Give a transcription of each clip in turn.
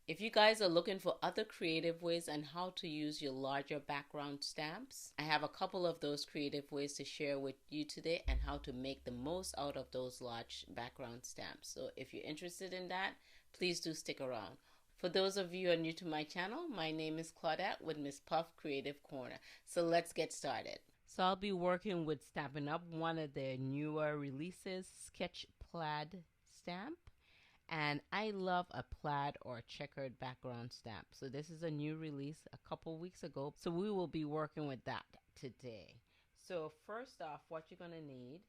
If you guys are looking for other creative ways on how to use your larger background stamps, I have a couple of those creative ways to share with you today and how to make the most out of those large background stamps. So if you're interested in that, please do stick around. For those of you who are new to my channel, my name is Claudette with Miss Puff Creative Corner. So let's get started. So I'll be working with Stampin' Up, one of their newer releases, Sketch Plaid Stamp. And I love a plaid or a checkered background stamp. So this is a new release a couple weeks ago. So we will be working with that today. So first off, what you're going to need,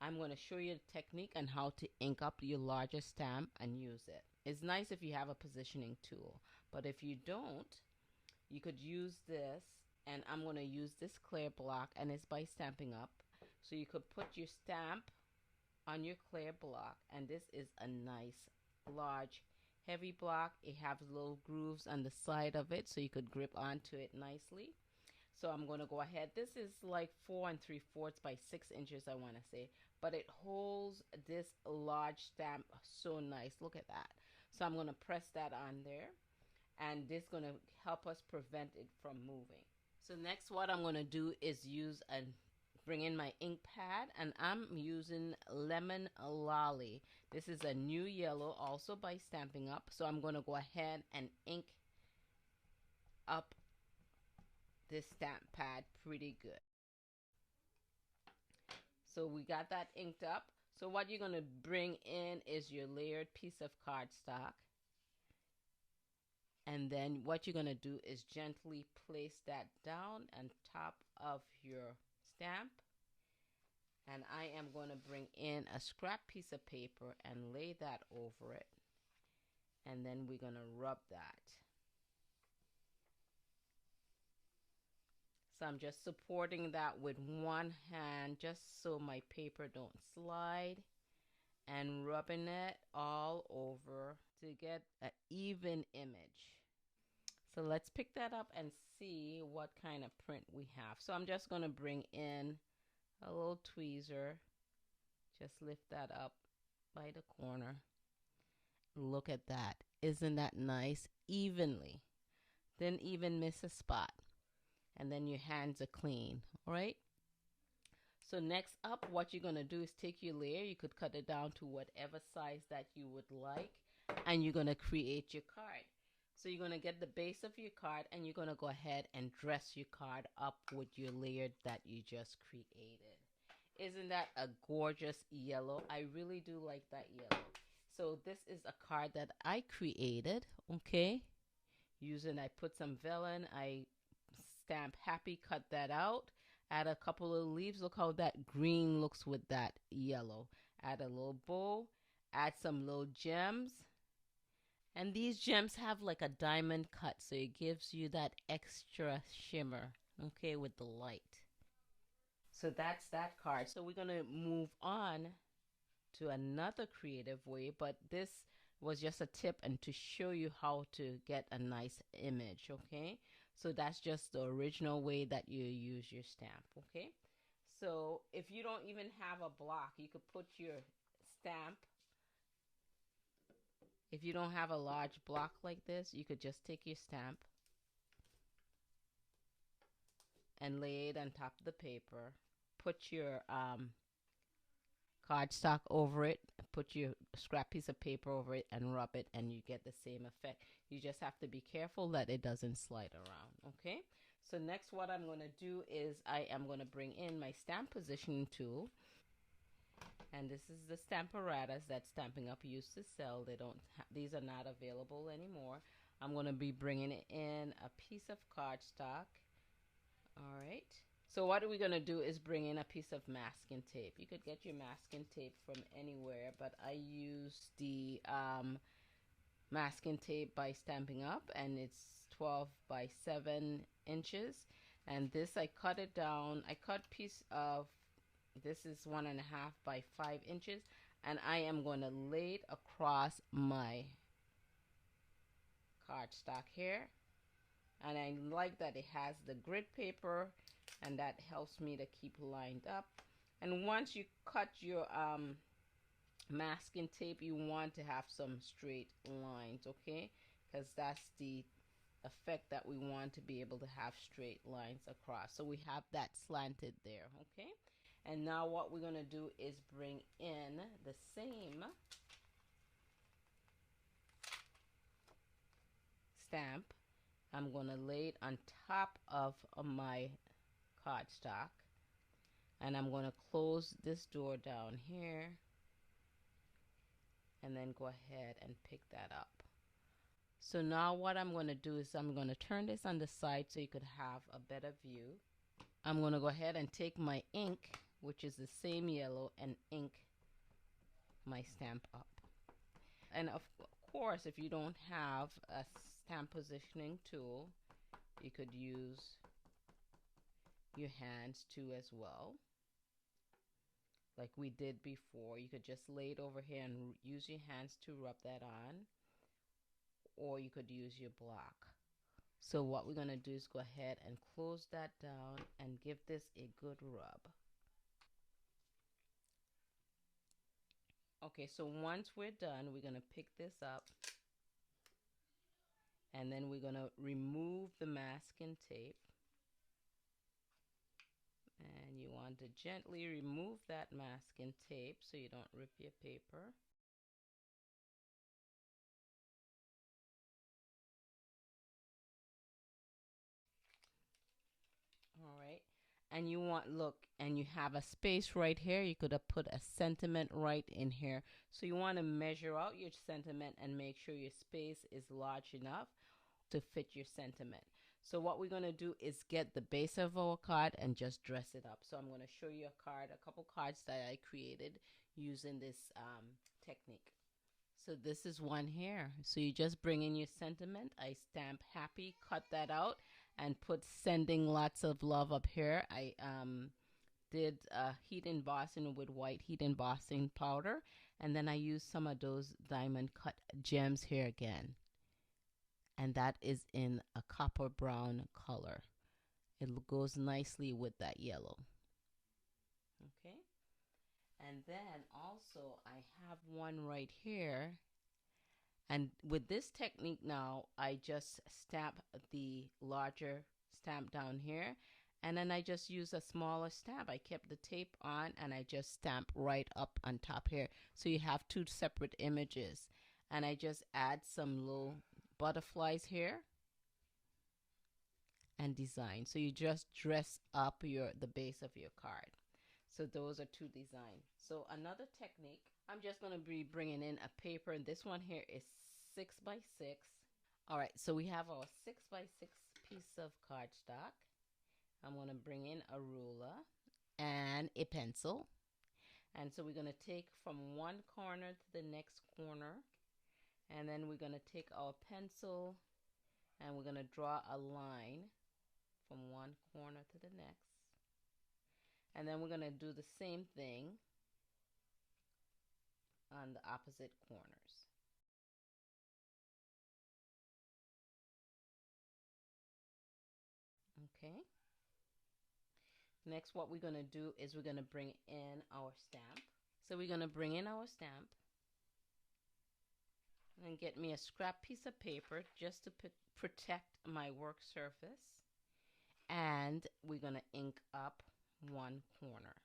I'm going to show you the technique on how to ink up your larger stamp and use it. It's nice if you have a positioning tool, but if you don't, you could use this, and I'm going to use this clear block, and it's by Stampin' Up. So you could put your stamp on your clear block, and this is a nice large heavy block. It has little grooves on the side of it so you could grip onto it nicely. So I'm going to go ahead. This is like 4 3/4 by 6 inches, I want to say, but it holds this large stamp so nice. Look at that. So I'm going to press that on there, and this is going to help us prevent it from moving. So next, what I'm going to do is bring in my ink pad, and I'm using Lemon Lolly. This is a new yellow, also by Stampin' Up. So I'm going to go ahead and ink up this stamp pad pretty good. So we got that inked up. So what you're going to bring in is your layered piece of cardstock. And then what you're going to do is gently place that down on top of your stamp. And I am going to bring in a scrap piece of paper and lay that over it. And then we're going to rub that. So I'm just supporting that with one hand just so my paper don't slide, and rubbing it all over to get an even image. So let's pick that up and see what kind of print we have. So I'm just going to bring in a little tweezer. Just lift that up by the corner. Look at that. Isn't that nice? Evenly. Didn't even miss a spot. And then your hands are clean. All right? So next up, what you're going to do is take your layer. You could cut it down to whatever size that you would like. And you're going to create your card. So you're going to get the base of your card, and you're going to go ahead and dress your card up with your layer that you just created. Isn't that a gorgeous yellow? I really do like that yellow. So this is a card that I created, okay? I put some vellum, I stamp happy, cut that out, add a couple of leaves. Look how that green looks with that yellow. Add a little bow, add some little gems. And these gems have like a diamond cut, so it gives you that extra shimmer, okay, with the light. So that's that card. So we're going to move on to another creative way, but this was just a tip and to show you how to get a nice image, okay? So that's just the original way that you use your stamp, okay? So if you don't even have a block, you could put your stamp. If you don't have a large block like this, you could just take your stamp and lay it on top of the paper. Put your cardstock over it, put your scrap piece of paper over it, and rub it, and you get the same effect. You just have to be careful that it doesn't slide around, okay? So next, what I'm going to do is I am going to bring in my stamp positioning tool, and this is the Stamparatus that Stampin' Up used to sell. These are not available anymore. I'm going to be bringing in a piece of cardstock. All right. So what are we going to do is bring in a piece of masking tape. You could get your masking tape from anywhere, but I use the masking tape by Stampin' Up, and it's 12 by 7 inches. And this, I cut it down. I cut piece of, this is 1.5 by 5 inches, and I am going to lay it across my cardstock here. And I like that it has the grid paper, and that helps me to keep lined up. And once you cut your masking tape, you want to have some straight lines, okay? because that's the effect that we want to be able to have straight lines across. So we have that slanted there, okay? And now what we're going to do is bring in the same stamp. I'm going to lay it on top of my cardstock, and I'm going to close this door down here and then go ahead and pick that up. So now what I'm going to do is I'm going to turn this on the side so you could have a better view. I'm going to go ahead and take my ink, which is the same yellow, and ink my stamp up. And of course, if you don't have a stamp positioning tool, you could use your hands too as well. Like we did before, you could just lay it over here and use your hands to rub that on, or you could use your block. So what we're going to do is go ahead and close that down and give this a good rub. Okay, so once we're done, we're going to pick this up, and then we're going to remove the masking tape. And you want to gently remove that masking tape so you don't rip your paper. All right. And you want, look, and you have a space right here. You could have put a sentiment right in here. So you want to measure out your sentiment and make sure your space is large enough to fit your sentiment. So what we're going to do is get the base of our card and just dress it up. So I'm going to show you a couple cards that I created using this technique. So this is one here. So you just bring in your sentiment. I stamp happy, cut that out, and put sending lots of love up here. I did heat embossing with white heat embossing powder, and then I used some of those diamond cut gems here again. And that is in a copper brown color. It goes nicely with that yellow. Okay. And then also I have one right here. And with this technique now, I just stamp the larger stamp down here. And then I just use a smaller stamp. I kept the tape on and I just stamp right up on top here. So you have two separate images. And I just add some little butterflies here and design. So you just dress up the base of your card. So those are two designs. So another technique, I'm just going to be bringing in a paper, and this one here is 6 by 6. All right, so we have our 6 by 6 piece of cardstock. I'm going to bring in a ruler and a pencil. And so we're going to take from one corner to the next corner, and then we're going to take our pencil and we're going to draw a line from one corner to the next. And then we're going to do the same thing on the opposite corners. Okay. Next, what we're going to do is we're going to bring in our stamp. So we're going to bring in our stamp and get me a scrap piece of paper just to protect my work surface. And we're going to ink up one corner.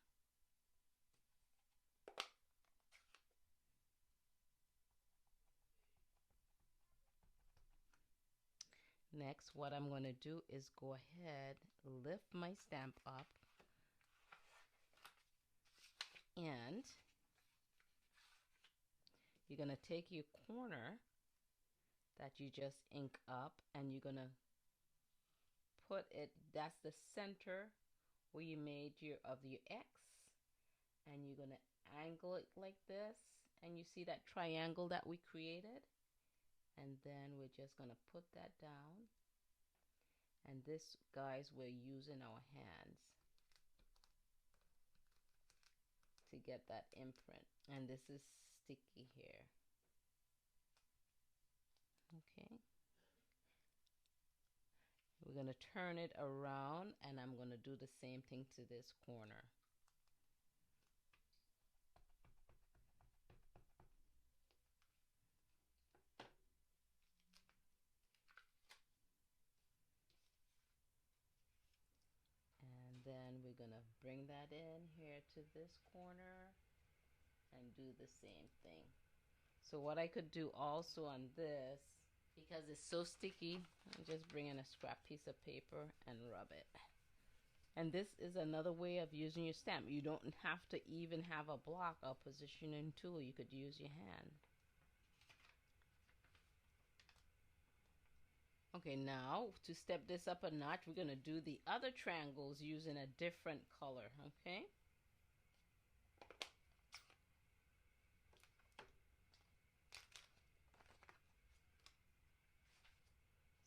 Next, what I'm going to do is go ahead, lift my stamp up, and you're going to take your corner that you just ink up, and you're going to put it, that's the center where you made your X, and you're going to angle it like this, and you see that triangle that we created, and then we're just going to put that down. And this, guys, we're using our hands to get that imprint. And this is sticky here. Okay. We're going to turn it around, and I'm going to do the same thing to this corner. then we're gonna bring that in here to this corner and do the same thing. So what I could do also on this, because it's so sticky, I'm just bring in a scrap piece of paper and rub it. And this is another way of using your stamp. You don't have to even have a block or positioning tool. You could use your hand. Okay, now to step this up a notch, we're going to do the other triangles using a different color, okay?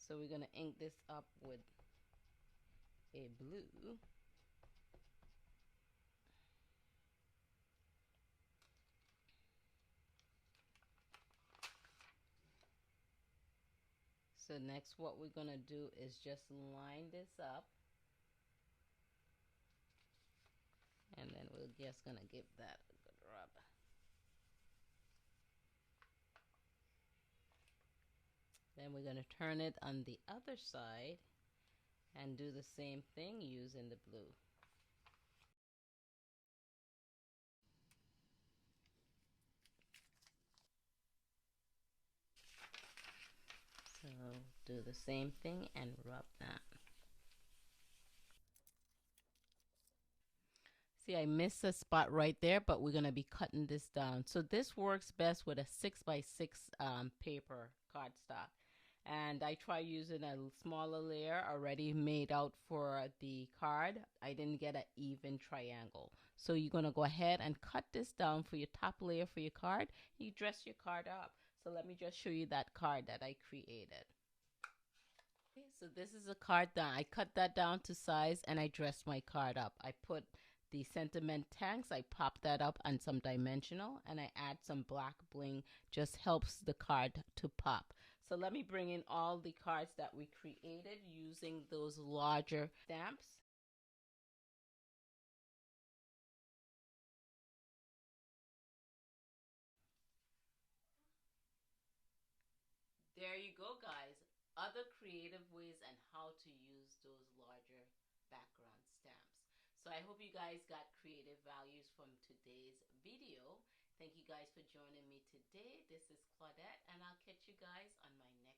So we're going to ink this up with a blue. So next what we're going to do is just line this up. And then we're just going to give that a good rub. Then we're going to turn it on the other side and do the same thing using the blue. So do the same thing and rub that. See, I missed a spot right there, but we're going to be cutting this down. So this works best with a 6x6 paper cardstock. And I try using a smaller layer already made out for the card. I didn't get an even triangle. So you're going to go ahead and cut this down for your top layer for your card. You dress your card up. So let me just show you that card that I created. So this is a card that I cut that down to size and I dressed my card up. I put the sentiment tanks, I pop that up on some dimensional and I add some black bling, just helps the card to pop. So let me bring in all the cards that we created using those larger stamps. There you go, guys. Other creative ways and how to use those larger background stamps. So I hope you guys got creative values from today's video. Thank you guys for joining me today. This is Claudette, and I'll catch you guys on my next